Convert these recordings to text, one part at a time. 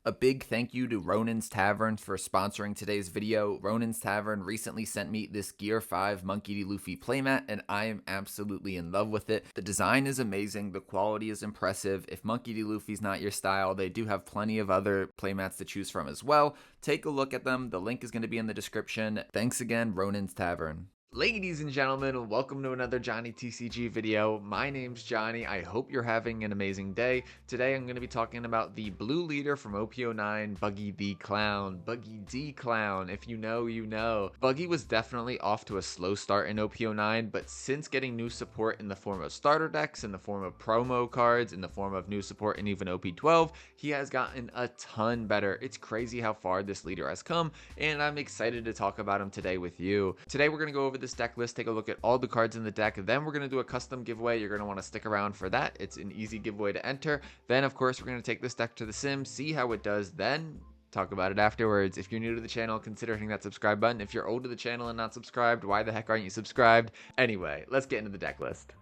A big thank you to Ronin's Tavern for sponsoring today's video. Ronin's Tavern recently sent me this Gear 5 Monkey D. Luffy playmat, and I am absolutely in love with it. The design is amazing, the quality is impressive. If Monkey D. Luffy's not your style, they do have plenty of other playmats to choose from as well. Take a look at them. The link is going to be in the description. Thanks again, Ronin's Tavern. Ladies and gentlemen, welcome to another Johnny TCG video. My name's Johnny. I hope you're having an amazing day. Today I'm going to be talking about the blue leader from OP09, Buggy the Clown. Buggy D Clown, if you know, you know. Buggy was definitely off to a slow start in OP09, but since getting new support in the form of starter decks, in the form of promo cards, in the form of new support in even OP12, he has gotten a ton better. It's crazy how far this leader has come, and I'm excited to talk about him today with you. Today we're going to go over this deck list, take a look at all the cards in the deck, then we're going to do a custom giveaway. You're going to want to stick around for that. It's an easy giveaway to enter. Then of course we're going to take this deck to the sim, see how it does, then talk about it afterwards. If you're new to the channel, consider hitting that subscribe button. If you're old to the channel and not subscribed, why the heck aren't you subscribed? Anyway, let's get into the deck list.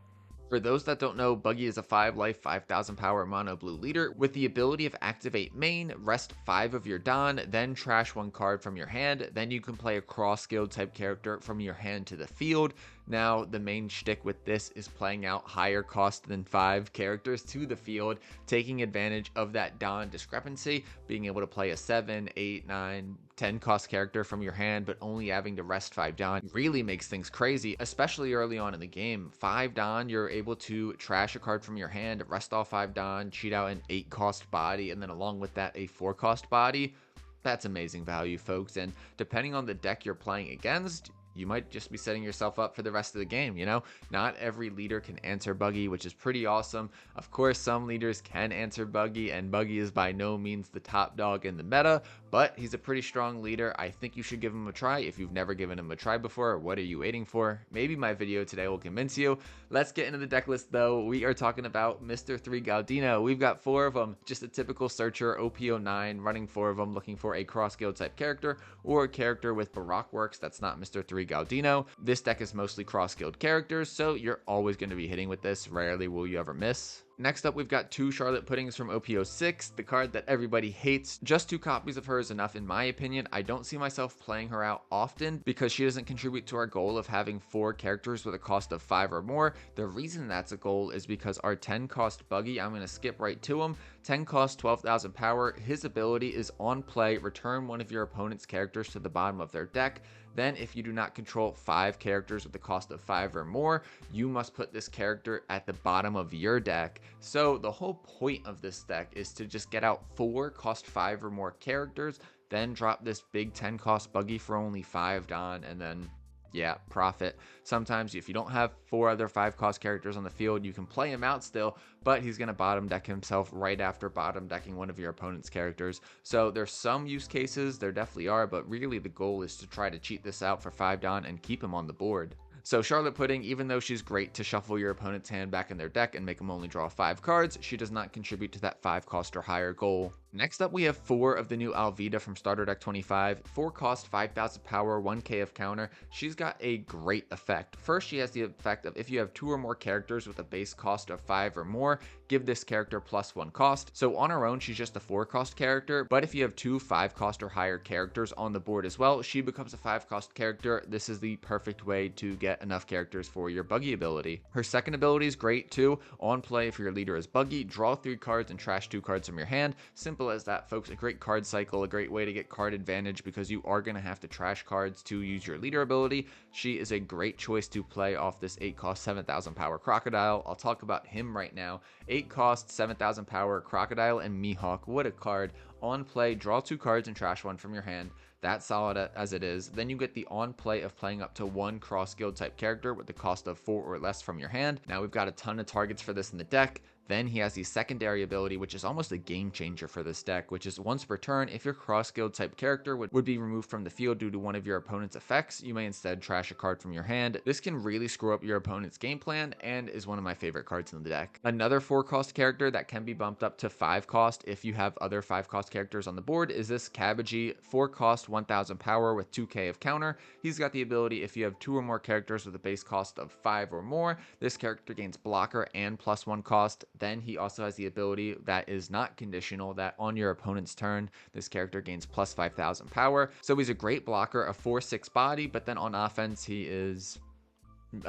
For those that don't know, Buggy is a 5 life, 5000 power mono blue leader with the ability of activate main, rest 5 of your Don, then trash 1 card from your hand. Then you can play a cross skilled type character from your hand to the field. Now, the main shtick with this is playing out higher cost than 5 characters to the field, taking advantage of that Don discrepancy, being able to play a 7, 8, 9, 10 cost character from your hand, but only having to rest 5 Don really makes things crazy, especially early on in the game. 5 Don, you're able to trash a card from your hand, rest all 5 Don, cheat out an 8 cost body, and then along with that, a 4 cost body. That's amazing value, folks, and depending on the deck you're playing against, you might just be setting yourself up for the rest of the game, you know? Not every leader can answer Buggy, which is pretty awesome. Of course, some leaders can answer Buggy, and Buggy is by no means the top dog in the meta, but he's a pretty strong leader. I think you should give him a try. If you've never given him a try before, what are you waiting for? Maybe my video today will convince you. Let's get into the deck list, though. We are talking about Mr. 3 Gaudino. We've got 4 of them. Just a typical searcher, OP09, running 4 of them, looking for a cross-guild type character, or a character with Baroque works that's not Mr. 3 Gaudino. This deck is mostly cross-guild characters, so you're always going to be hitting with this. Rarely will you ever miss. Next up, we've got 2 Charlotte Puddings from OP06, the card that everybody hates. Just 2 copies of her is enough in my opinion. I don't see myself playing her out often because she doesn't contribute to our goal of having 4 characters with a cost of 5 or more. The reason that's a goal is because our 10 cost Buggy, I'm going to skip right to him. 10 cost, 12,000 power. His ability is on play, return one of your opponent's characters to the bottom of their deck. Then if you do not control 5 characters with the cost of 5 or more, you must put this character at the bottom of your deck. So the whole point of this deck is to just get out 4 cost 5 or more characters, then drop this big 10 cost Buggy for only 5 Don, and then yeah, profit. Sometimes if you don't have 4 other 5 cost characters on the field, you can play him out still, but he's going to bottom deck himself right after bottom decking one of your opponent's characters. So there's some use cases, there definitely are, but really the goal is to try to cheat this out for 5 Don and keep him on the board. So Charlotte Pudding, even though she's great to shuffle your opponent's hand back in their deck and make them only draw 5 cards, she does not contribute to that 5 cost or higher goal. Next up, we have 4 of the new Alvida from Starter Deck 25. 4 cost, 5,000 power, 1k of counter. She's got a great effect. First, she has the effect of if you have 2 or more characters with a base cost of 5 or more, give this character +1 cost. So on her own, she's just a 4 cost character, but if you have 2 5 cost or higher characters on the board as well, she becomes a 5 cost character. This is the perfect way to get enough characters for your Buggy ability. Her second ability is great too. On play, if your leader is Buggy, draw 3 cards and trash 2 cards from your hand. Simple as that, folks. A great card cycle, a great way to get card advantage because you are going to have to trash cards to use your leader ability. She is a great choice to play off this 8 cost 7,000 power Crocodile. I'll talk about him right now. 8 cost 7,000 power Crocodile and Mihawk. What a card. On play, draw 2 cards and trash 1 from your hand. That's solid as it is. Then you get the on play of playing up to 1 cross guild type character with the cost of 4 or less from your hand. Now we've got a ton of targets for this in the deck. Then he has the secondary ability, which is almost a game changer for this deck, which is once per turn, if your cross guild type character would be removed from the field due to one of your opponent's effects, you may instead trash a card from your hand. This can really screw up your opponent's game plan and is one of my favorite cards in the deck. Another 4 cost character that can be bumped up to 5 cost if you have other 5 cost characters on the board is this Cabbagey, 4 cost 1000 power with 2k of counter. He's got the ability if you have 2 or more characters with a base cost of 5 or more, this character gains blocker and +1 cost. Then he also has the ability that is not conditional, that on your opponent's turn, this character gains plus 5,000 power. So he's a great blocker, a 4/6 body, but then on offense, he is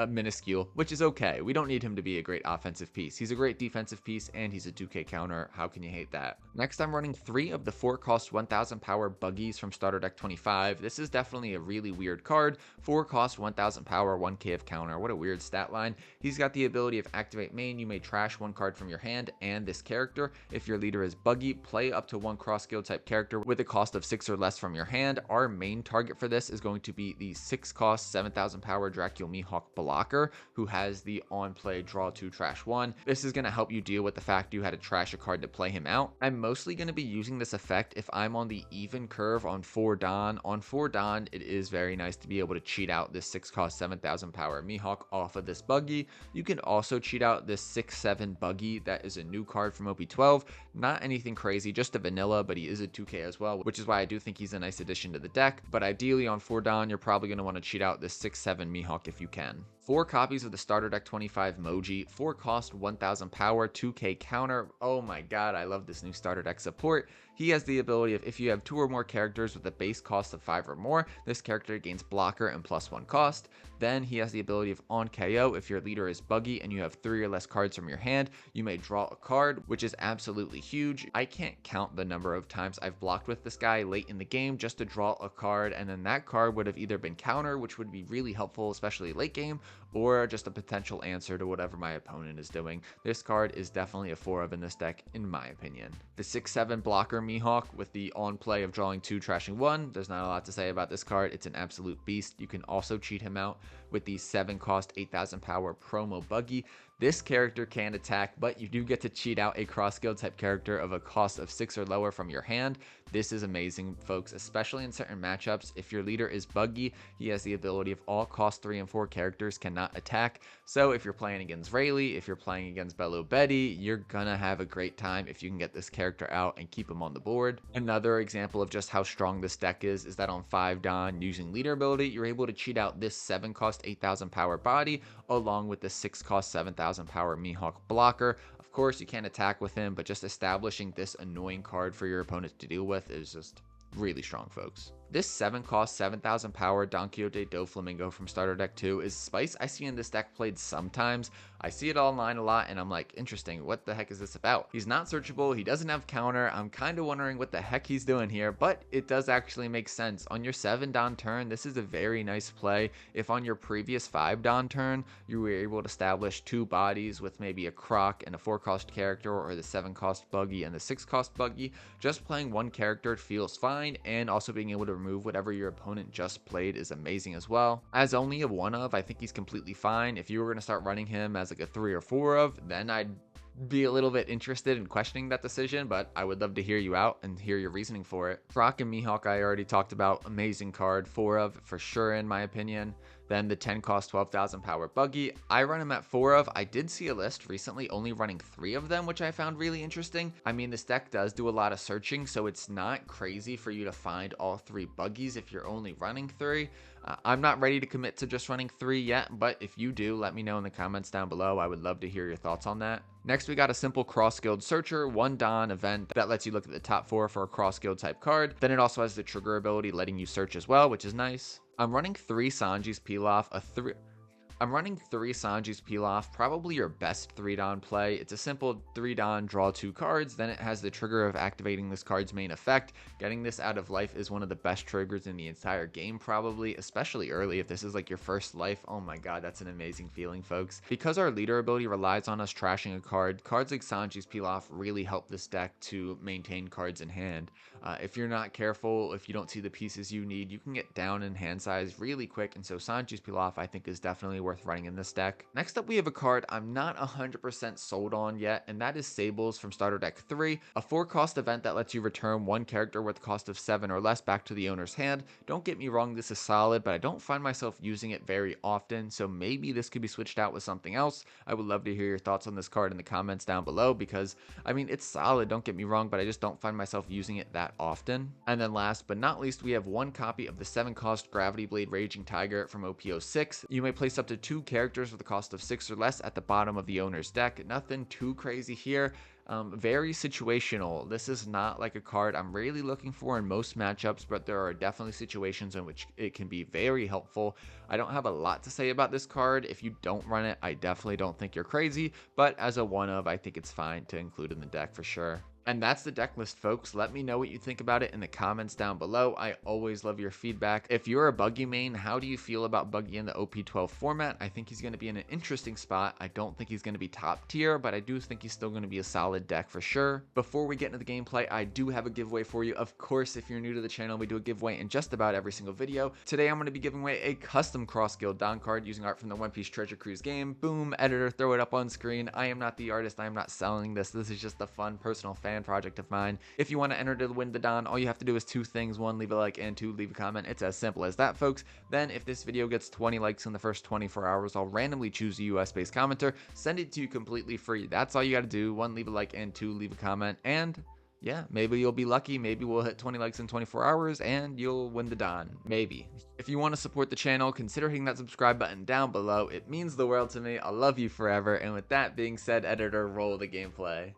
minuscule, which is okay. We don't need him to be a great offensive piece. He's a great defensive piece, and he's a 2k counter. How can you hate that? Next, I'm running 3 of the 4 cost 1000 power Buggies from starter deck 25. This is definitely a really weird card. 4 cost 1000 power, 1k of counter. What a weird stat line. He's got the ability of activate main. You may trash 1 card from your hand and this character. If your leader is Buggy, play up to 1 cross skill type character with a cost of 6 or less from your hand. Our main target for this is going to be the 6 cost 7000 power Dracula Mihawk blocker, who has the on play draw 2 trash 1. This is going to help you deal with the fact you had to trash a card to play him out. I'm mostly going to be using this effect if I'm on the even curve on 4 Don. On 4 Don, it is very nice to be able to cheat out this 6 cost 7000 power Mihawk off of this Buggy. You can also cheat out this 6/7 Buggy. That is a new card from OP12. Not anything crazy, just a vanilla, but he is a 2k as well, which is why I do think he's a nice addition to the deck. But ideally on 4 Don, you're probably going to want to cheat out this 6/7 Mihawk if you can. 4 copies of the starter deck 25 Moji, 4 cost 1000 power, 2k counter. Oh my god, I love this new starter deck support. He has the ability of, if you have 2 or more characters with a base cost of 5 or more, this character gains blocker and +1 cost. Then he has the ability of on KO, if your leader is Buggy and you have 3 or less cards from your hand, you may draw a card, which is absolutely huge. I can't count the number of times I've blocked with this guy late in the game just to draw a card, and then that card would have either been counter, which would be really helpful, especially late game, or just a potential answer to whatever my opponent is doing. This card is definitely a 4 of in this deck, in my opinion. The 6/7 blocker Mihawk with the on play of drawing 2, trashing 1. There's not a lot to say about this card. It's an absolute beast. You can also cheat him out with the 7 cost 8000 power promo Buggy. This character can attack, but you do get to cheat out a cross skill type character of a cost of 6 or lower from your hand. This is amazing, folks, especially in certain matchups. If your leader is Buggy, he has the ability of all cost 3 and 4 characters cannot attack. So if you're playing against Rayleigh, if you're playing against Bello Betty, you're gonna have a great time if you can get this character out and keep him on the board. Another example of just how strong this deck is that on 5 Don, using leader ability, you're able to cheat out this 7 cost 8000 power body along with the 6 cost 7000 power Mihawk blocker. Of course, you can't attack with him, but just establishing this annoying card for your opponent to deal with is just really strong, folks. This 7 cost 7000 power Don Quixote Doflamingo from starter deck 2 is spice I see in this deck played sometimes. I see it online a lot and I'm like, interesting, what the heck is this about? He's not searchable, he doesn't have counter. I'm kind of wondering what the heck he's doing here, but it does actually make sense. On your 7 Don turn, this is a very nice play. If on your previous 5 Don turn, you were able to establish 2 bodies with maybe a Croc and a 4 cost character, or the 7 cost Buggy and the 6 cost Buggy, just playing one character feels fine, and also being able to remove whatever your opponent just played is amazing as well. As only a 1 of, I think he's completely fine. If you were going to start running him as like a 3 or 4 of, then I'd be a little bit interested in questioning that decision, but I would love to hear you out and hear your reasoning for it. Croc and Mihawk I already talked about, amazing card, 4 of for sure in my opinion. Then the 10 cost 12,000 power Buggy, I run him at 4 of. I did see a list recently only running 3 of them, which I found really interesting. I mean, this deck does do a lot of searching, so it's not crazy for you to find all 3 Buggies if you're only running 3. I'm not ready to commit to just running 3 yet, but if you do, let me know in the comments down below. I would love to hear your thoughts on that. Next, we got a simple cross guild searcher, 1 Don event that lets you look at the top 4 for a cross guild type card. Then it also has the trigger ability letting you search as well, which is nice. I'm running 3 Sanji's Peel Off, I'm running 3 Sanji's Peel Off, probably your best 3 Don play. It's a simple 3 Don, draw 2 cards, then it has the trigger of activating this card's main effect. Getting this out of life is one of the best triggers in the entire game, probably, especially early. If this is like your first life, oh my god, that's an amazing feeling, folks. Because our leader ability relies on us trashing a card, cards like Sanji's Peel Off really help this deck to maintain cards in hand. If you're not careful, if you don't see the pieces you need, you can get down in hand size really quick, and so Sanji's Peel Off I think is definitely worth running in this deck. Next up, we have a card I'm not 100% sold on yet, and that is Sables from starter deck 3, a 4 cost event that lets you return 1 character with a cost of 7 or less back to the owner's hand. Don't get me wrong, this is solid, but I don't find myself using it very often, so maybe this could be switched out with something else. I would love to hear your thoughts on this card in the comments down below, because I mean, it's solid, don't get me wrong, but I just don't find myself using it that often. And then last but not least, we have 1 copy of the 7 cost Gravity Blade Raging Tiger from OP06. You may place up to to 2 characters with a cost of 6 or less at the bottom of the owner's deck. Nothing too crazy here. Very situational. This is not like a card I'm really looking for in most matchups, but there are definitely situations in which it can be very helpful. I don't have a lot to say about this card. If you don't run it, I definitely don't think you're crazy, but as a one of, I think it's fine to include in the deck for sure. And that's the deck list, folks. Let me know what you think about it in the comments down below. I always love your feedback. If you're a Buggy main, how do you feel about Buggy in the OP12 format? I think he's going to be in an interesting spot. I don't think he's going to be top tier, but I do think he's still going to be a solid deck for sure. Before we get into the gameplay, I do have a giveaway for you. Of course, if you're new to the channel, we do a giveaway in just about every single video. Today, I'm going to be giving away a custom Cross Guild Don card using art from the One Piece Treasure Cruise game. Boom, editor, throw it up on screen. I am not the artist. I am not selling this. This is just a fun personal fan project of mine. If you want to enter to win the Don, all you have to do is 2 things. 1, leave a like, and 2, leave a comment. It's as simple as that, folks. Then if this video gets 20 likes in the first 24 hours, I'll randomly choose a US based commenter, send it to you completely free. That's all you got to do. 1, leave a like, and 2, leave a comment. And yeah, maybe you'll be lucky. Maybe we'll hit 20 likes in 24 hours and you'll win the Don. Maybe. If you want to support the channel, consider hitting that subscribe button down below. It means the world to me. I'll love you forever. And with that being said, editor, roll the gameplay.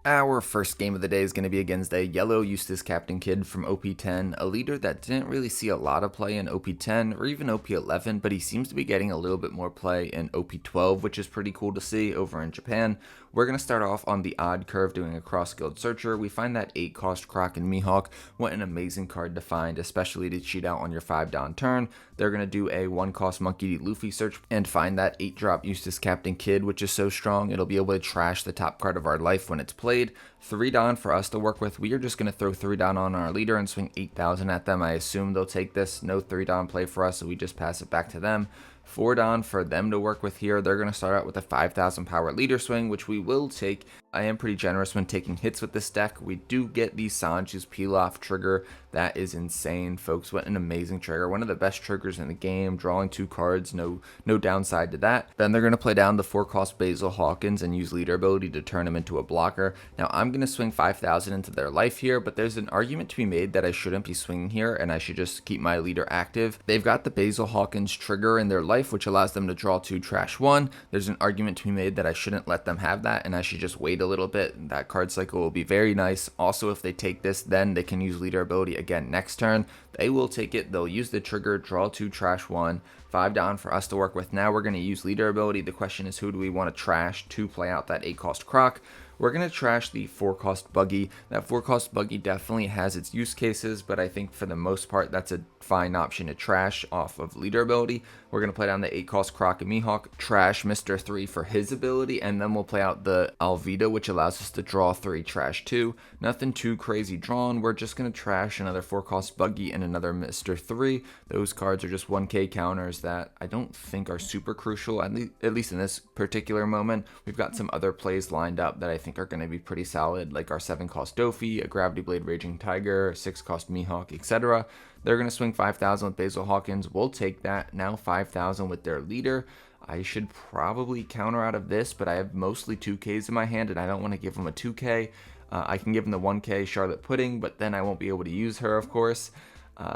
Our first game of the day is going to be against a yellow Eustass Kid from OP10, a leader that didn't really see a lot of play in OP10 or even OP11, but he seems to be getting a little bit more play in OP12, which is pretty cool to see over in Japan. We're going to start off on the odd curve doing a cross guild searcher. We find that 8 cost Croc and Mihawk. What an amazing card to find, especially to cheat out on your 5 Don turn. They're going to do a 1 cost Monkey D. Luffy search and find that 8 drop Eustass Kid, which is so strong it'll be able to trash the top card of our life when it's played. 3 Don for us to work with. We are just going to throw 3 Don on our leader and swing 8,000 at them. I assume they'll take this. No 3 Don play for us, so we just pass it back to them. 4 Don for them to work with here. They're going to start out with a 5,000 power leader swing, which we will take. I am pretty generous when taking hits with this deck. We do get the Sanji's peel off trigger. That is insane, folks. What an amazing trigger. One of the best triggers in the game. Drawing 2 cards, no downside to that. Then they're going to play down the 4 cost Basil Hawkins and use leader ability to turn him into a blocker. Now I'm going to swing 5,000 into their life here, but there's an argument to be made that I shouldn't be swinging here and I should just keep my leader active. They've got the Basil Hawkins trigger in their life, which allows them to draw 2, trash 1. There's an argument to be made that I shouldn't let them have that and I should just wait a little bit. That card cycle will be very nice. Also, if they take this, then they can use leader ability again next turn. They will take it. They'll use the trigger, draw 2, trash 1. 5 Don for us to work with. Now we're going to use leader ability. The question is, who do we want to trash to play out that 8 cost Croc? We're going to trash the 4 cost Buggy. That 4 cost Buggy definitely has its use cases, but I think for the most part that's a fine option to trash off of leader ability. We're going to play down the 8 cost Croc and Mihawk, trash Mr. 3 for his ability, and then we'll play out the Alvida, which allows us to draw 3, trash 2. Nothing too crazy drawn. We're just going to trash another 4 cost Buggy and another Mr. 3. Those cards are just 1k counters that I don't think are super crucial, at least in this particular moment. We've got some other plays lined up that I think are going to be pretty solid, like our 7 cost Dofi, a Gravity Blade Raging Tiger, 6 cost Mihawk, etc. They're going to swing 5,000 with Basil Hawkins. We'll take that. Now 5,000 with their leader. I should probably counter out of this, but I have mostly 2Ks in my hand, and I don't want to give them a 2K. I can give them the 1K Charlotte Pudding, but then I won't be able to use her, of course.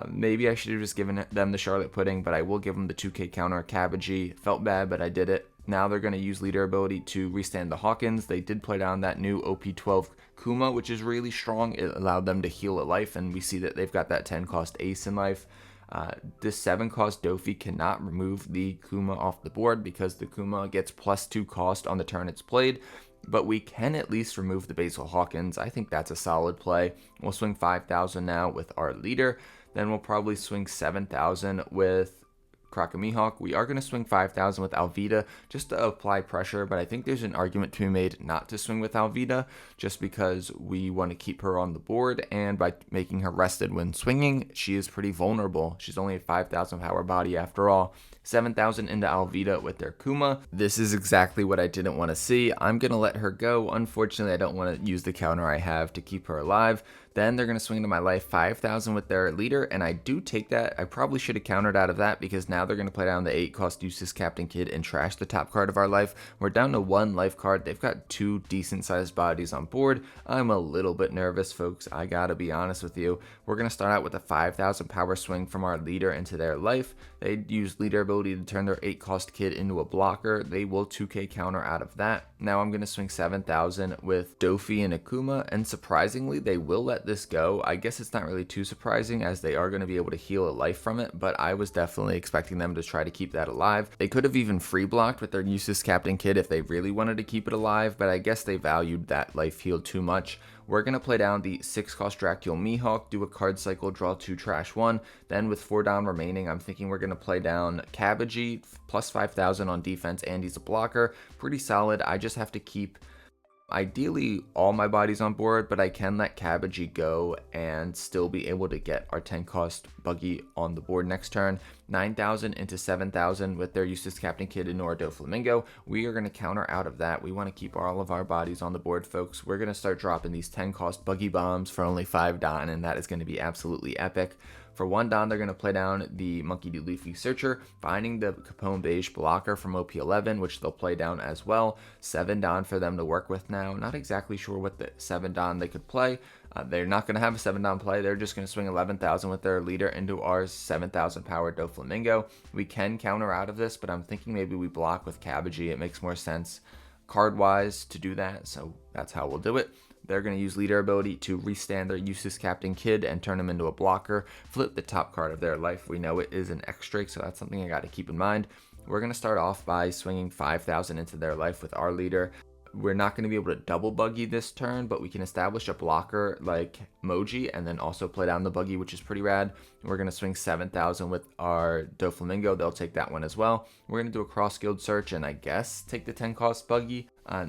Maybe I should have just given them the Charlotte Pudding, but I will give them the 2K counter Cabbagey. Felt bad, but I did it. Now they're going to use leader ability to restand the Hawkins. They did play down that new OP12 Kuma, which is really strong. It allowed them to heal a life, and we see that they've got that 10 cost Ace in life. This 7 cost Dofi cannot remove the Kuma off the board because the Kuma gets +2 cost on the turn it's played, but we can at least remove the Basil Hawkins. I think that's a solid play. We'll swing 5,000 now with our leader. Then we'll probably swing 7,000 with Croc and Mihawk. We are going to swing 5,000 with Alvida just to apply pressure, but I think there's an argument to be made not to swing with Alvida just because we want to keep her on the board, and by making her rested when swinging, she is pretty vulnerable. She's only a 5,000 power body after all. 7,000 into Alvida with their Kuma. This is exactly what I didn't want to see. I'm going to let her go. Unfortunately, I don't want to use the counter I have to keep her alive. Then they're going to swing into my life 5,000 with their leader, and I do take that. I probably should have countered out of that because now they're going to play down the 8-cost Eustass Kid and trash the top card of our life. We're down to 1 life card. They've got 2 decent-sized bodies on board. I'm a little bit nervous, folks. I gotta be honest with you. We're going to start out with a 5,000 power swing from our leader into their life. They use leader ability to turn their 8-cost kid into a blocker. They will 2k counter out of that. Now I'm going to swing 7,000 with Dofi and Akuma, and surprisingly, they will let this go. I guess it's not really too surprising as they are going to be able to heal a life from it, but I was definitely expecting them to try to keep that alive. They could have even free blocked with their Eustass Kid if they really wanted to keep it alive, but I guess they valued that life heal too much. We're going to play down the 6-cost Dracule Mihawk, do a card cycle, draw 2, trash 1. Then with 4 down remaining, I'm thinking we're going to play down Cabbagey, plus 5,000 on defense, and he's a blocker. Pretty solid. I just have to keep ideally all my bodies on board, but I can let Cabbagey go and still be able to get our 10-cost Buggy on the board next turn. 9,000 into 7,000 with their Eustass Kid into our Doflamingo. We are going to counter out of that. We want to keep all of our bodies on the board, folks. We're going to start dropping these 10-cost Buggy bombs for only 5 Don, and that is going to be absolutely epic. For 1 Don, they're going to play down the Monkey D. Luffy Searcher, finding the Capone Beige blocker from OP11, which they'll play down as well. 7 Don for them to work with now. Not exactly sure what the 7 Don they could play. They're not going to have a 7 Don play. They're just going to swing 11,000 with their leader into our 7,000 power Doflamingo. We can counter out of this, but I'm thinking maybe we block with Cabbagey. It makes more sense card-wise to do that, so that's how we'll do it. They're going to use leader ability to restand their Eustass Kid and turn him into a blocker, flip the top card of their life. We know it is an X-Drake, so that's something I got to keep in mind. We're going to start off by swinging 5,000 into their life with our leader. We're not going to be able to double Buggy this turn, but we can establish a blocker like Moji and then also play down the Buggy, which is pretty rad. We're going to swing 7,000 with our Doflamingo. They'll take that one as well. We're going to do a cross guild search and I guess take the 10-cost Buggy.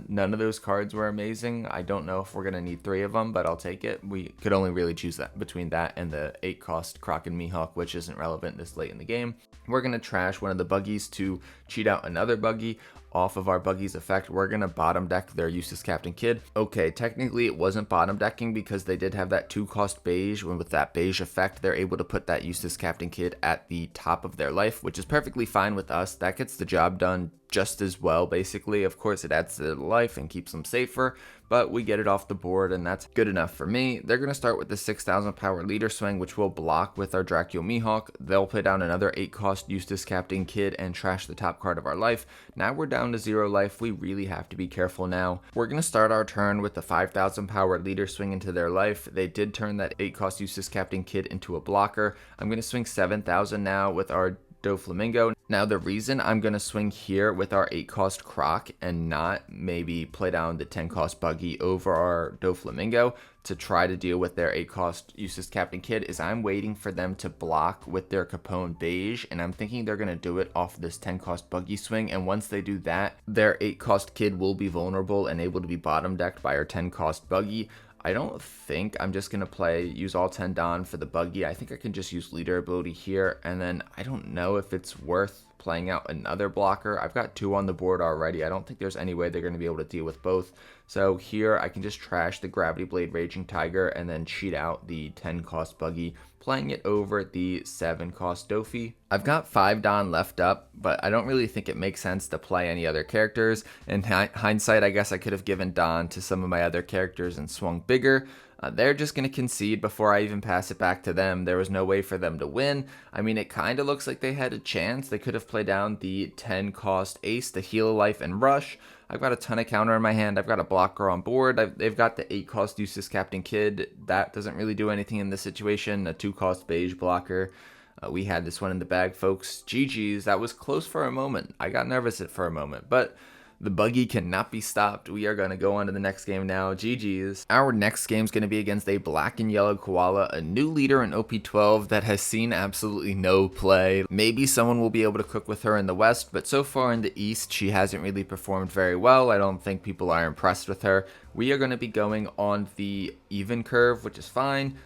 None of those cards were amazing. I don't know if we're going to need 3 of them, but I'll take it. We could only really choose that between that and the 8-cost Croc and Mihawk, which isn't relevant this late in the game. We're going to trash one of the Buggies to cheat out another Buggy. Off of our Buggy's effect, we're going to bottom deck their Eustass Kid. Okay, technically it wasn't bottom decking because they did have that 2-cost beige, and with that beige effect, they're able to put that Eustass Kid at the top of their life, which is perfectly fine with us. That gets the job done just as well, basically. Of course, it adds to their life and keeps them safer, but we get it off the board, and that's good enough for me. They're going to start with the 6,000 power leader swing, which will block with our Dracule Mihawk. They'll play down another 8-cost Eustass Kid and trash the top card of our life. Now we're down to 0 life. We really have to be careful now. We're going to start our turn with the 5,000 power leader swing into their life. They did turn that 8-cost Eustass Kid into a blocker. I'm going to swing 7,000 now with our Doflamingo. Now the reason I'm going to swing here with our 8-cost Croc and not maybe play down the 10-cost Buggy over our Doflamingo to try to deal with their 8-cost Eustass Kid is I'm waiting for them to block with their Capone Beige, and I'm thinking they're going to do it off this 10-cost Buggy swing, and once they do that, their 8-cost Kid will be vulnerable and able to be bottom decked by our 10-cost Buggy. I don't think I'm just going to use all 10 Don for the Buggy. I think I can just use leader ability here, and then I don't know if it's worth playing out another blocker. I've got 2 on the board already. I don't think there's any way they're going to be able to deal with both. So here I can just trash the Gravity Blade Raging Tiger and then cheat out the 10-cost Buggy, playing it over the 7-cost Dofi. I've got 5 Don left up, but I don't really think it makes sense to play any other characters. In hindsight, I guess I could have given Don to some of my other characters and swung bigger. They're just going to concede before I even pass it back to them. There was no way for them to win. I mean, it kind of looks like they had a chance. They could have played down the 10-cost Ace to heal a life and rush. I've got a ton of counter in my hand. I've got a blocker on board. They've got the 8-cost Eustass Kid. That doesn't really do anything in this situation. A 2-cost beige blocker. We had this one in the bag, folks. GG's. That was close for a moment. I got nervous for a moment, but the Buggy cannot be stopped. We are going to go on to the next game now. GG's. Our next game is going to be against a black and yellow Koala, a new leader in OP12 that has seen absolutely no play. Maybe someone will be able to cook with her in the West, but so far in the East, she hasn't really performed very well. I don't think people are impressed with her. We are going to be going on the even curve, which is fine.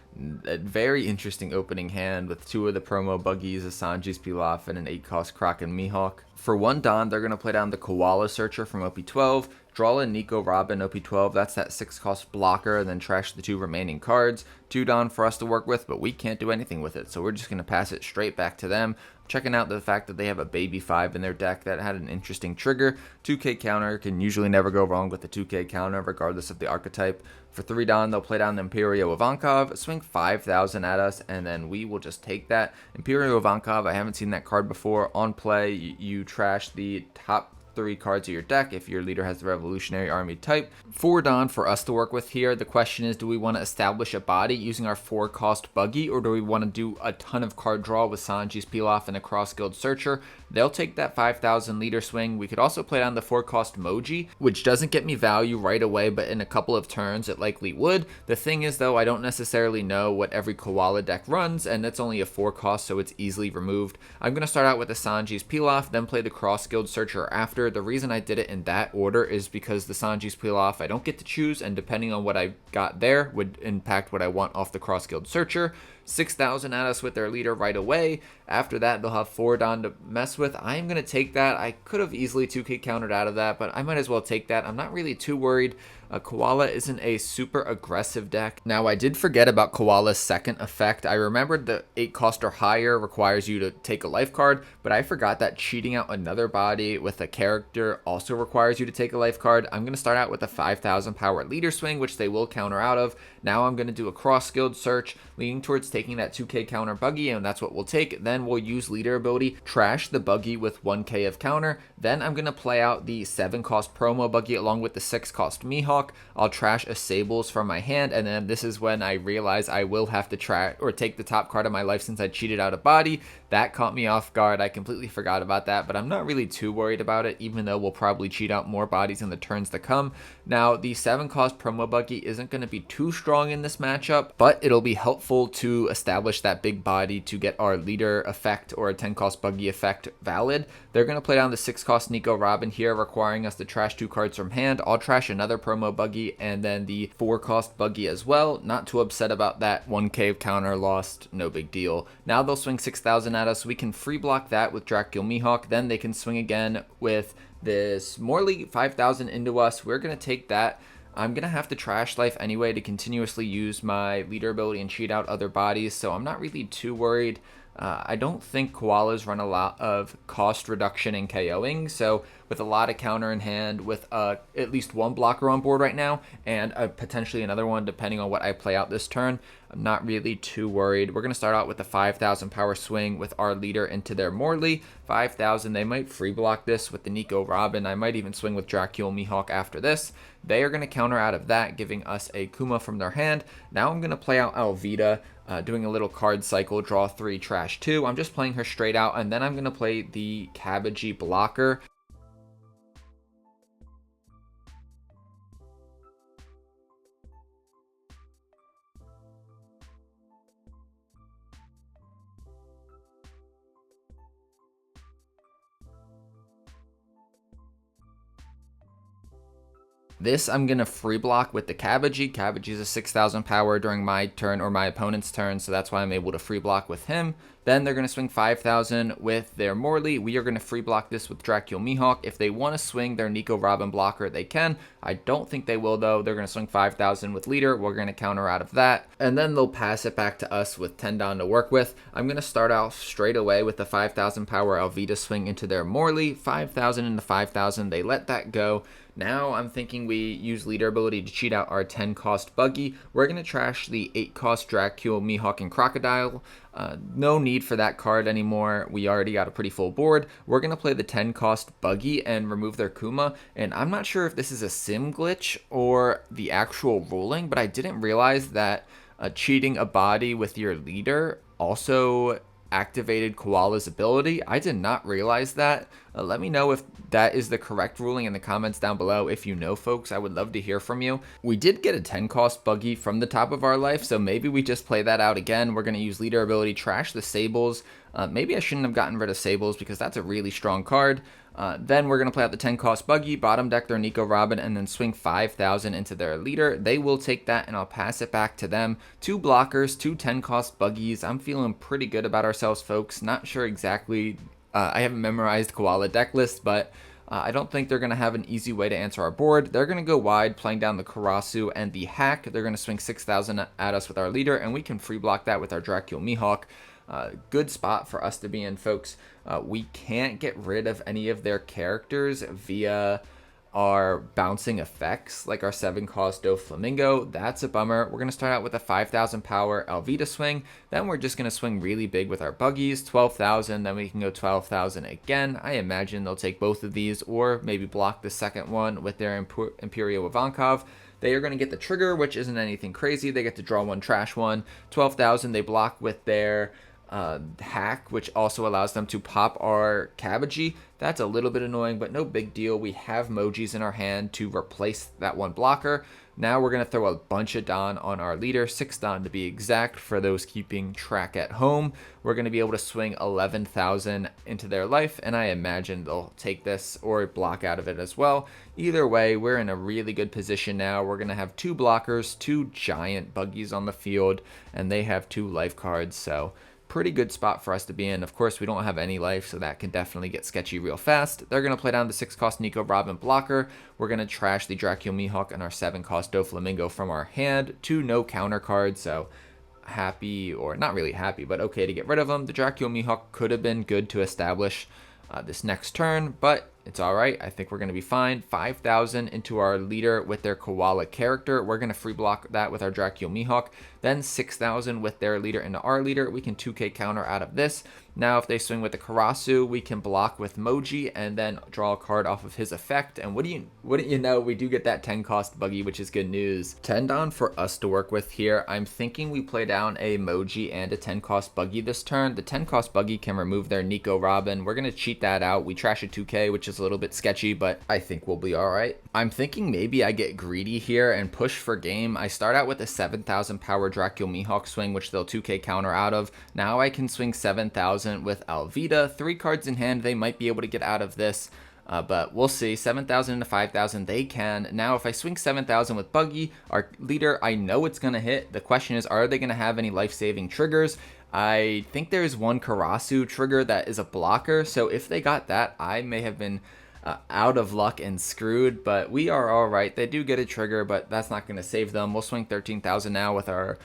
A very interesting opening hand with 2 of the promo Buggies, a Sanji's Pilaf, and an 8-cost Croc and Mihawk. For 1 Don, they're going to play down the Koala Searcher from OP12, draw a Nico Robin OP12, that's that 6 cost blocker, and then trash the 2 remaining cards. 2 Don for us to work with, but we can't do anything with it, so we're just going to pass it straight back to them. Checking out the fact that they have a baby 5 in their deck that had an interesting trigger. 2k counter, can usually never go wrong with the 2k counter regardless of the archetype. For 3 Don, they'll play down the Imperio Ivankov, swing 5,000 at us, and then we will just take that. Imperio Ivankov, I haven't seen that card before. On play, you trash the top 3 cards of your deck if your leader has the Revolutionary Army type. 4 Don for us to work with here. The question is, do we want to establish a body using our 4 cost Buggy, or do we want to do a ton of card draw with Sanji's Pilaf and a Cross Guild Searcher? They'll take that 5,000 leader swing. We could also play down the 4 cost Moji, which doesn't get me value right away, but in a couple of turns it likely would. The thing is though, I don't necessarily know what every Koala deck runs, and that's only a 4 cost, so it's easily removed. I'm going to start out with the Sanji's Pilaf, then play the Cross Guild Searcher after. The reason I did it in that order is because the Sanji's Pilaf I don't get to choose, and depending on what I got there would impact what I want off the Cross Guild Searcher. 6,000 at us with their leader right away. After that, they'll have 4 Don to mess with. I am going to take that. I could have easily 2k countered out of that, but I might as well take that. I'm not really too worried. Koala isn't a super aggressive deck. Now, I did forget about Koala's second effect. I remembered the 8 cost or higher requires you to take a life card, but I forgot that cheating out another body with a character also requires you to take a life card. I'm going to start out with a 5,000 power leader swing, which they will counter out of. Now I'm going to do a Cross Guild Search, leaning towards taking that 2k counter Buggy, and that's what we'll take. Then we'll use leader ability, trash the Buggy with 1k of counter. Then I'm going to play out the 7 cost promo Buggy along with the 6 cost Mihawk. I'll trash a Sables from my hand, and then this is when I realize I will have to try or take the top card of my life since I cheated out a body. That caught me off guard. I completely forgot about that, but I'm not really too worried about it, even though we'll probably cheat out more bodies in the turns to come. Now, the 7 cost promo Buggy isn't going to be too strong in this matchup, but it'll be helpful to establish that big body to get our leader effect or a 10 cost Buggy effect valid. They're going to play down the 6 cost Nico Robin here, requiring us to trash 2 cards from hand. I'll trash another promo Buggy and then the 4 cost Buggy as well. Not too upset about that. 1k counter lost, no big deal. Now they'll swing 6,000 at us. We can free block that with Dracul Mihawk. Then they can swing again with this Morley 5,000 into us. We're going to take that. I'm going to have to trash life anyway to continuously use my leader ability and cheat out other bodies, so I'm not really too worried. I don't think Koalas run a lot of cost reduction in KOing, so with a lot of counter in hand, with at least 1 blocker on board right now, and potentially another one depending on what I play out this turn, I'm not really too worried. We're going to start out with a 5,000 power swing with our leader into their Morley. 5,000, they might free block this with the Nico Robin. I might even swing with Dracul Mihawk after this. They are going to counter out of that, giving us a Kuma from their hand. Now I'm going to play out Alvida, doing a little card cycle, draw 3, trash 2. I'm just playing her straight out, and then I'm going to play the Cabbagey blocker. This I'm going to free block with the Cabbagey. Cabbagey is a 6,000 power during my turn or my opponent's turn, so that's why I'm able to free block with him. Then they're going to swing 5,000 with their Morley. We are going to free block this with Dracul Mihawk. If they want to swing their Nico Robin blocker, they can. I don't think they will, though. They're going to swing 5,000 with leader. We're going to counter out of that. And then they'll pass it back to us with 10 down to work with. I'm going to start off straight away with the 5,000 power Alvida swing into their Morley. 5,000 into 5,000. They let that go. Now I'm thinking we use leader ability to cheat out our 10 cost Buggy. We're going to trash the 8 cost Dracul, Mihawk, and Crocodile. No need for that card anymore. We already got a pretty full board. We're going to play the 10 cost Buggy and remove their Kuma. And I'm not sure if this is a sim glitch or the actual ruling, but I didn't realize that cheating a body with your leader also activated Koala's ability. I did not realize that. Let me know if that is the correct ruling in the comments down below. If you know, folks, I would love to hear from you. We did get a 10 cost Buggy from the top of our life, so maybe we just play that out again. We're going to use leader ability, trash the Sables. Maybe I shouldn't have gotten rid of Sables because that's a really strong card. Then we're going to play out the 10 cost Buggy, bottom deck their Nico Robin, and then swing 5,000 into their leader. They will take that, and I'll pass it back to them. 2 blockers, 2 10 cost Buggies. I'm feeling pretty good about ourselves, folks. Not sure exactly. I haven't memorized Koala deck list, but I don't think they're going to have an easy way to answer our board. They're going to go wide, playing down the Karasu and the Hack. They're going to swing 6,000 at us with our leader, and we can free block that with our Dracula Mihawk. Good spot for us to be in, folks. We can't get rid of any of their characters via our bouncing effects, like our 7-cost Doflamingo. That's a bummer. We're going to start out with a 5,000 power Alvita swing. Then we're just going to swing really big with our Buggies, 12,000. Then we can go 12,000 again. I imagine they'll take both of these, or maybe block the second one with their Imperial Ivankov. They are going to get the trigger, which isn't anything crazy. They get to draw one, trash one. 12,000 they block with their Hack, which also allows them to pop our Cabbagey. That's a little bit annoying, but no big deal. We have Mojis in our hand to replace that one blocker. Now we're going to throw a bunch of Don on our leader, 6 Don to be exact, for those keeping track at home. We're going to be able to swing 11,000 into their life, and I imagine they'll take this or block out of it as well. Either way, we're in a really good position now. We're going to have 2 blockers, 2 giant Buggies on the field, and they have 2 life cards, so pretty good spot for us to be in. Of course, we don't have any life, so that can definitely get sketchy real fast. They're going to play down the 6-cost Nico Robin blocker. We're going to trash the Dracula Mihawk and our 7-cost Doflamingo from our hand. 2 no counter cards, so happy, or not really happy, but okay to get rid of them. The Dracula Mihawk could have been good to establish this next turn, but it's all right. I think we're going to be fine. 5,000 into our leader with their Koala character. We're going to free block that with our Dracula Mihawk. Then 6,000 with their leader into our leader. We can 2k counter out of this. Now if they swing with the Karasu, we can block with Moji and then draw a card off of his effect. And wouldn't you know, we do get that 10-cost Buggy, which is good news. 10 Don for us to work with here. I'm thinking we play down a Moji and a 10-cost Buggy this turn. The 10-cost Buggy can remove their Nico Robin. We're going to cheat that out. We trash a 2k, which is a little bit sketchy, but I think we'll be all right. I'm thinking maybe I get greedy here and push for game. I start out with a 7,000 power Dracula Mihawk swing, which they'll 2k counter out of. Now I can swing 7,000 with Alvita. 3 cards in hand, they might be able to get out of this. But we'll see. 7,000 into 5,000, they can. Now, if I swing 7,000 with Buggy, our leader, I know it's going to hit. The question is, are they going to have any life-saving triggers? I think there's one Karasu trigger that is a blocker. So if they got that, I may have been out of luck and screwed, but we are all right. They do get a trigger, but that's not going to save them. We'll swing 13,000 now with our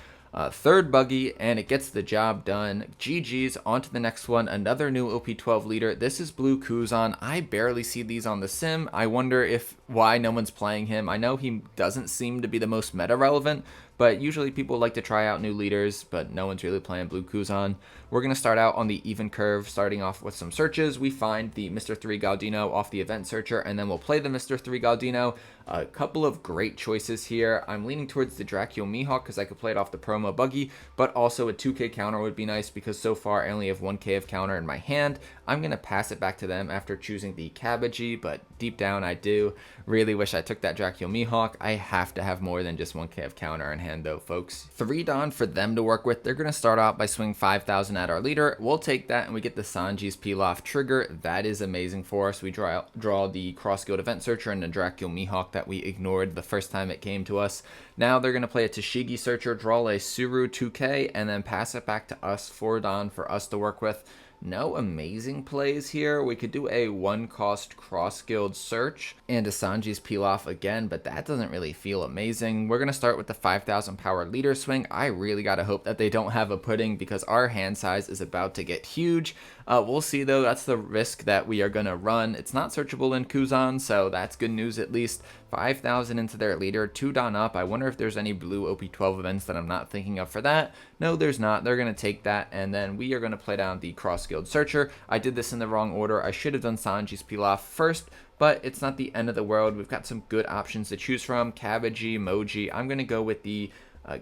third Buggy, and it gets the job done. GG's. On to the next one. Another new OP12 leader. This is Blue Kuzan. I barely see these on the sim. I wonder why no one's playing him. I know he doesn't seem to be the most meta relevant, but usually people like to try out new leaders, but no one's really playing Blue Kuzan. We're going to start out on the even curve, starting off with some searches. We find the Mr. 3 Galdino off the event searcher, and then we'll play the Mr. 3 Galdino. A couple of great choices here. I'm leaning towards the Dracula Mihawk because I could play it off the promo Buggy, but also a 2k counter would be nice because so far I only have 1k of counter in my hand. I'm going to pass it back to them after choosing the Cabbagey, but deep down I do really wish I took that Dracula Mihawk. I have to have more than just 1k of counter in hand though, folks. 3 Don for them to work with. They're going to start out by swinging 5,000 at our leader. We'll take that and we get the Sanji's Pilaf trigger. That is amazing for us. We draw the Cross Guild Event Searcher and the Dracula Mihawk that we ignored the first time it came to us. Now they're going to play a Tashigi Searcher, draw a Suru 2k, and then pass it back to us, 4 Don for us to work with. No amazing plays here. We could do a 1-cost Cross Guild Search and a Sanji's Pilaf again, but that doesn't really feel amazing. We're going to start with the 5,000 power leader swing. I really got to hope that they don't have a pudding because our hand size is about to get huge. We'll see though. That's the risk that we are going to run. It's not searchable in Kuzan, so that's good news at least. 5,000 into their leader, 2 Don up. I wonder if there's any blue OP12 events that I'm not thinking of for that. No, there's not. They're going to take that, and then we are going to play down the Cross Guild Searcher. I did this in the wrong order. I should have done Sanji's Pilaf first, but it's not the end of the world. We've got some good options to choose from. Cabbagey, Moji. I'm going to go with the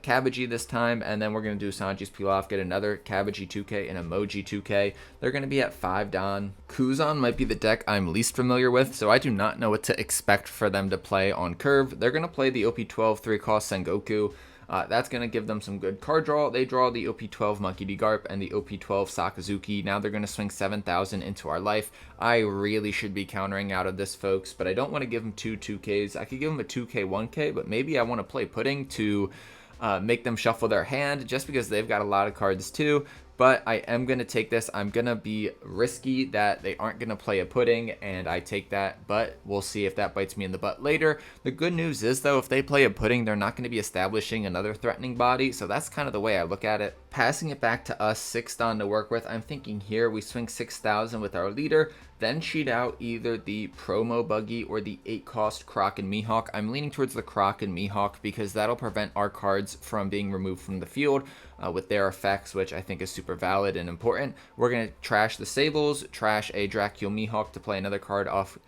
Cabbagey this time, and then we're going to do Sanji's Pilaf, get another Cabbagey 2k and a Moji 2k. They're going to be at 5 Don. Kuzan might be the deck I'm least familiar with, so I do not know what to expect for them to play on curve. They're going to play the OP12 3-cost Sengoku. That's going to give them some good card draw. They draw the OP12 Monkey D. Garp and the OP12 Sakazuki. Now they're going to swing 7,000 into our life. I really should be countering out of this, folks, but I don't want to give them 2 2Ks. I could give them a 2K, 1K, but maybe I want to play pudding to make them shuffle their hand just because they've got a lot of cards too. but I am going to take this. I'm going to be risky that they aren't going to play a pudding, and I take that, but we'll see if that bites me in the butt later. The good news is, though, if they play a pudding, they're not going to be establishing another threatening body, so that's kind of the way I look at it. Passing it back to us, 6 Don to work with. I'm thinking here we swing 6,000 with our leader, then cheat out either the promo Buggy or the 8-cost Croc and Mihawk. I'm leaning towards the Croc and Mihawk because that'll prevent our cards from being removed from the field with their effects, which I think is super valid and important. We're going to trash the Sables, trash a Dracule Mihawk to play another card off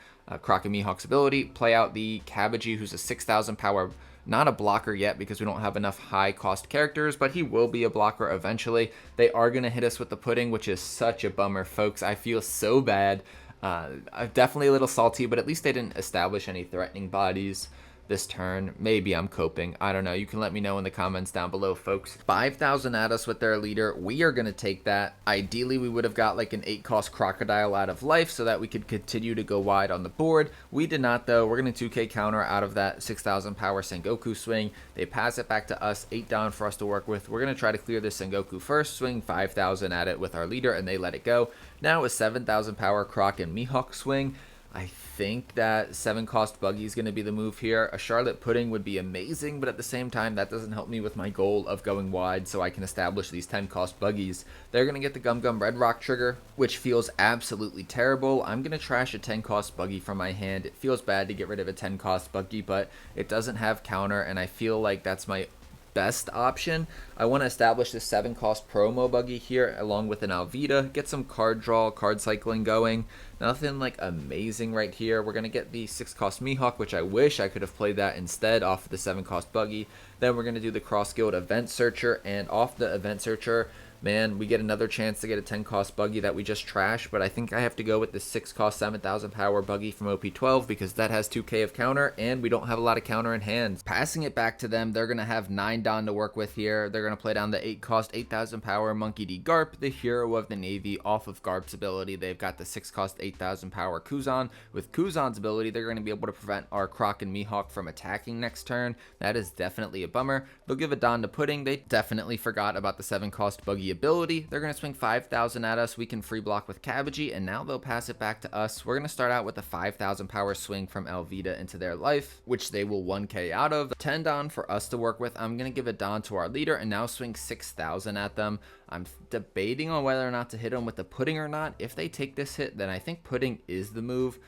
Croc and Mihawk's ability, play out the Cabbagey, who's a 6,000 power, not a blocker yet because we don't have enough high cost characters, but he will be a blocker eventually. They are going to hit us with the pudding, which is such a bummer, folks. I feel so bad. I'm definitely a little salty, but at least they didn't establish any threatening bodies this turn. Maybe I'm coping. I don't know. You can let me know in the comments down below, folks. 5,000 at us with their leader. We are going to take that. Ideally, we would have got like an 8-cost Crocodile out of life so that we could continue to go wide on the board. We did not, though. We're going to 2k counter out of that 6,000 power Sengoku swing. They pass it back to us. 8 down for us to work with. We're going to try to clear this Sengoku first, swing 5,000 at it with our leader, and they let it go. Now a 7,000 power Croc and Mihawk swing. I think that 7-cost Buggy is going to be the move here. A Charlotte Pudding would be amazing, but at the same time, that doesn't help me with my goal of going wide so I can establish these 10-cost Buggies. They're going to get the Gum Gum Red Rock trigger, which feels absolutely terrible. I'm going to trash a 10-cost Buggy from my hand. It feels bad to get rid of a 10-cost Buggy, but it doesn't have counter, and I feel like that's my best option. I want to establish this 7-cost promo Buggy here along with an Alvida, get some card draw, card cycling going. Nothing like amazing right here. We're going to get the 6-cost Mihawk, which I wish I could have played that instead off of the 7-cost Buggy. Then we're going to do the Cross Guild Event Searcher, and off the Event Searcher, man, we get another chance to get a 10-cost Buggy that we just trashed, but I think I have to go with the 6-cost 7,000 power Buggy from OP12 because that has 2k of counter, and we don't have a lot of counter in hand. Passing it back to them, they're going to have 9 Don to work with here. They're going to play down the 8-cost 8,000 power Monkey D. Garp, the hero of the Navy, off of Garp's ability. They've got the 6-cost 8,000 power Kuzan. With Kuzan's ability, they're going to be able to prevent our Croc and Mihawk from attacking next turn. That is definitely a bummer. They'll give a Don to Pudding. They definitely forgot about the 7-cost Buggy ability. They're going to swing 5,000 at us. We can free block with Cabbagey, and now they'll pass it back to us. We're going to start out with a 5,000 power swing from Alvida into their life, which they will 1k out of. 10 Don for us to work with. I'm going to give a Don to our leader and now swing 6,000 at them. I'm debating on whether or not to hit them with the Pudding or not. If they take this hit, then I think Pudding is the move.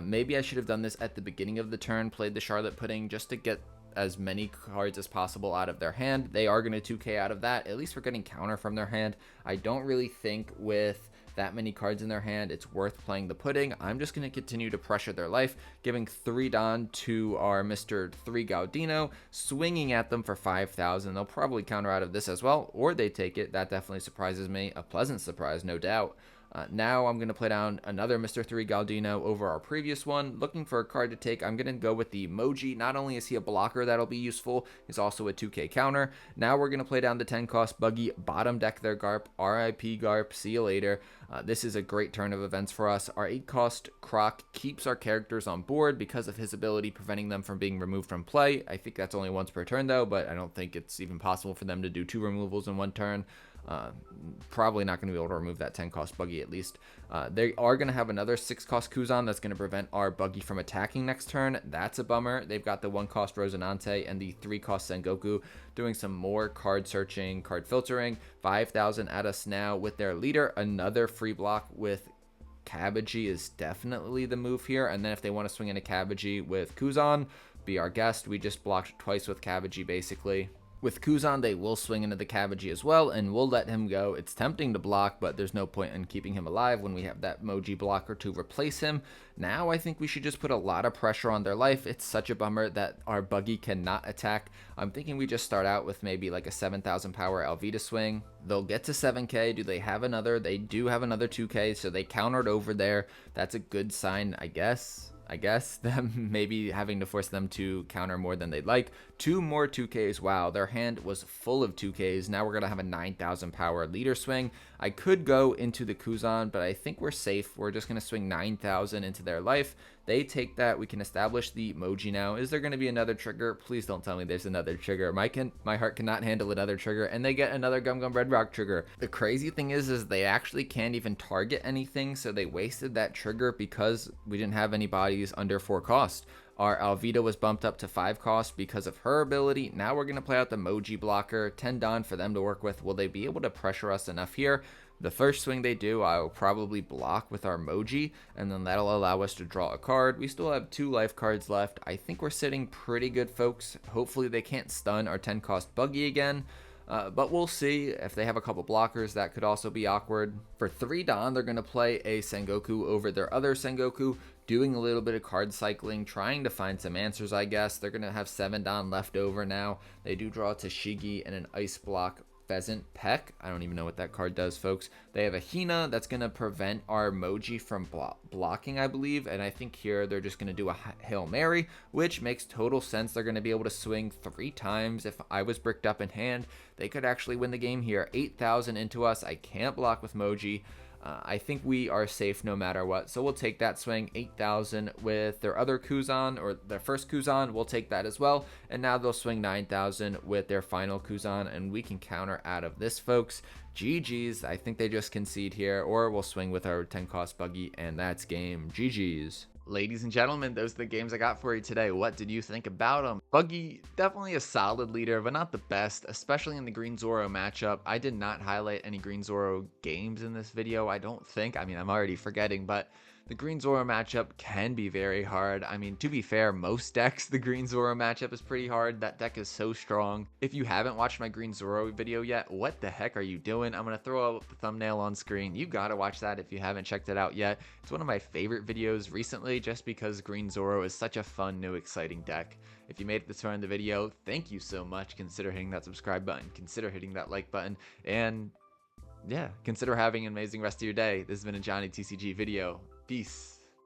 Maybe I should have done this at the beginning of the turn, played the Charlotte Pudding just to get as many cards as possible out of their hand. They are going to 2k out of that. At least we're getting counter from their hand. I don't really think with that many cards in their hand it's worth playing the Pudding. I'm just going to continue to pressure their life, giving 3 Don to our Mr. 3 Gaudino, swinging at them for 5,000. They'll probably counter out of this as well, or they take it. That definitely surprises me. A pleasant surprise, no doubt. Now I'm going to play down another Mr. 3 Gaudino over our previous one. Looking for a card to take, I'm going to go with the Emoji. Not only is he a blocker that'll be useful, he's also a 2k counter. Now we're going to play down the 10-cost Buggy, bottom deck their Garp, RIP Garp, see you later. This is a great turn of events for us. Our 8-cost Croc keeps our characters on board because of his ability preventing them from being removed from play. I think that's only once per turn though, but I don't think it's even possible for them to do 2 removals in one turn. Probably not going to be able to remove that 10-cost Buggy at least. They are going to have another 6-cost Kuzan that's going to prevent our Buggy from attacking next turn. That's a bummer. They've got the 1-cost Rosinante and the 3-cost Sengoku doing some more card searching, card filtering. 5,000 at us now with their leader. Another free block with Cabbagey is definitely the move here. And then if they want to swing in a Cabbagey with Kuzan, be our guest. We just blocked twice with Cabbagey basically. With Kuzan, they will swing into the Cabbagey as well, and we'll let him go. It's tempting to block, but there's no point in keeping him alive when we have that Moji blocker to replace him. Now I think we should just put a lot of pressure on their life. It's such a bummer that our Buggy cannot attack. I'm thinking we just start out with maybe like a 7,000 power Alvida swing. They'll get to 7k. Do they have another? They do have another 2k, so they countered over there. That's a good sign, I guess. Them maybe having to force them to counter more than they'd like. 2 more 2Ks. Wow, their hand was full of 2Ks. Now we're going to have a 9,000 power leader swing. I could go into the Kuzan, but I think we're safe. We're just going to swing 9,000 into their life. They take that. We can establish the emoji now. Is there going to be another trigger? Please don't tell me there's another trigger. My heart cannot handle another trigger, and they get another Gum Gum Red Rock trigger. The crazy thing is they actually can't even target anything, so they wasted that trigger because we didn't have any bodies under 4 cost. Our Alvita was bumped up to 5 cost because of her ability. Now we're going to play out the Moji blocker, 10 Don for them to work with. Will they be able to pressure us enough here? The first swing they do, I will probably block with our Moji, and then that'll allow us to draw a card. We still have 2 life cards left. I think we're sitting pretty good, folks. Hopefully they can't stun our 10 cost Buggy again. But we'll see. If they have a couple blockers, that could also be awkward. For 3 Don, they're going to play a Sengoku over their other Sengoku, doing a little bit of card cycling, trying to find some answers, I guess. They're going to have 7 Don left over now. They do draw Tashigi and an Ice Block Pheasant Peck. I don't even know what that card does, folks. They have a Hina that's going to prevent our Moji from blocking, I believe. And I think here they're just going to do a Hail Mary, which makes total sense. They're going to be able to swing 3 times. If I was bricked up in hand, they could actually win the game here. 8,000 into us. I can't block with Moji. I think we are safe no matter what, so we'll take that swing. 8,000 with their other Kuzan, or their first Kuzan. We'll take that as well, and now they'll swing 9,000 with their final Kuzan, and we can counter out of this, folks. GG's. I think they just concede here, or we'll swing with our 10 cost Buggy, and that's game. GG's. Ladies and gentlemen, those are the games I got for you today. What did you think about them? Buggy, definitely a solid leader, but not the best, especially in the Green Zoro matchup. I did not highlight any Green Zoro games in this video, I don't think. I mean, I'm already forgetting, but the Green Zoro matchup can be very hard. I mean, to be fair, most decks, the Green Zoro matchup is pretty hard. That deck is so strong. If you haven't watched my Green Zoro video yet, what the heck are you doing? I'm going to throw out the thumbnail on screen. You got to watch that if you haven't checked it out yet. It's one of my favorite videos recently just because Green Zoro is such a fun, new, exciting deck. If you made it this far in the video, thank you so much. Consider hitting that subscribe button. Consider hitting that like button. And yeah, consider having an amazing rest of your day. This has been a Johnny TCG video. Peace.